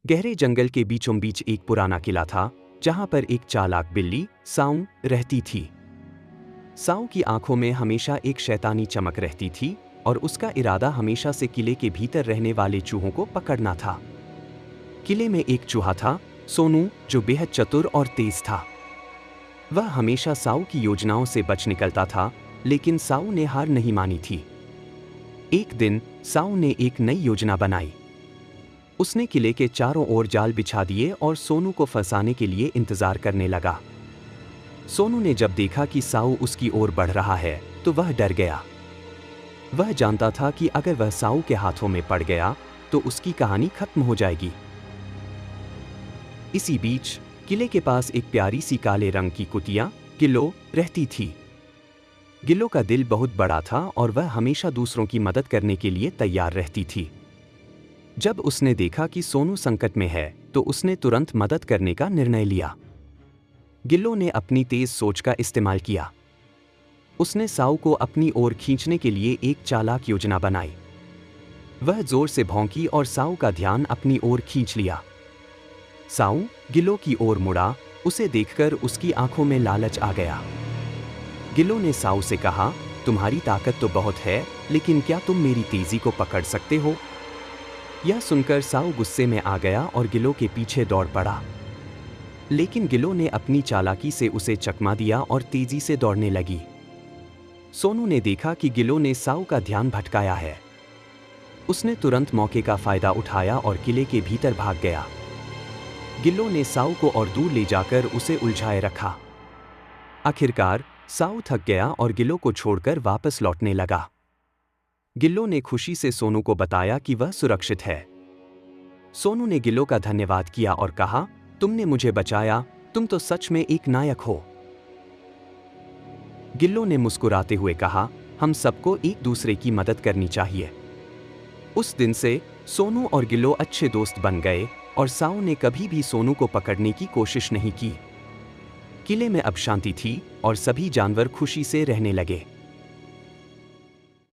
गहरे जंगल के बीचों बीच एक पुराना किला था, जहां पर एक चालाक बिल्ली साऊ रहती थी। साऊ की आंखों में हमेशा एक शैतानी चमक रहती थी और उसका इरादा हमेशा से किले के भीतर रहने वाले चूहों को पकड़ना था। किले में एक चूहा था, सोनू, जो बेहद चतुर और तेज था। वह हमेशा साऊ की योजनाओं से बच निकलता था, लेकिन साऊ ने हार नहीं मानी थी। एक दिन साऊ ने एक नई योजना बनाई। उसने किले के चारों ओर जाल बिछा दिए और सोनू को फंसाने के लिए इंतजार करने लगा। सोनू ने जब देखा कि साऊ उसकी ओर बढ़ रहा है, तो वह डर गया। वह जानता था कि अगर वह साऊ के हाथों में पड़ गया, तो उसकी कहानी खत्म हो जाएगी। इसी बीच किले के पास एक प्यारी सी काले रंग की कुतिया गिल्लो रहती थी। गिल्लो का दिल बहुत बड़ा था और वह हमेशा दूसरों की मदद करने के लिए तैयार रहती थी। जब उसने देखा कि सोनू संकट में है, तो उसने तुरंत मदद करने का निर्णय लिया। गिल्लो ने अपनी तेज सोच का इस्तेमाल किया। उसने साऊ को अपनी ओर खींचने के लिए एक चालाक योजना बनाई। वह जोर से भौंकी और साऊ का ध्यान अपनी ओर खींच लिया। साऊ गिल्लो की ओर मुड़ा, उसे देखकर उसकी आंखों में लालच आ गया। गिल्लो ने साऊ से कहा, तुम्हारी ताकत तो बहुत है, लेकिन क्या तुम मेरी तेजी को पकड़ सकते हो? यह सुनकर साऊ गुस्से में आ गया और गिल्लो के पीछे दौड़ पड़ा। लेकिन गिल्लो ने अपनी चालाकी से उसे चकमा दिया और तेजी से दौड़ने लगी। सोनू ने देखा कि गिल्लो ने साऊ का ध्यान भटकाया है। उसने तुरंत मौके का फायदा उठाया और किले के भीतर भाग गया। गिल्लो ने साऊ को और दूर ले जाकर उसे उलझाए रखा। आखिरकार साऊ थक गया और गिल्लो को छोड़कर वापस लौटने लगा। गिल्लो ने खुशी से सोनू को बताया कि वह सुरक्षित है। सोनू ने गिल्लो का धन्यवाद किया और कहा, तुमने मुझे बचाया, तुम तो सच में एक नायक हो। गिल्लो ने मुस्कुराते हुए कहा, हम सबको एक दूसरे की मदद करनी चाहिए। उस दिन से सोनू और गिल्लो अच्छे दोस्त बन गए और साऊ ने कभी भी सोनू को पकड़ने की कोशिश नहीं की। किले में अब शांति थी और सभी जानवर खुशी से रहने लगे।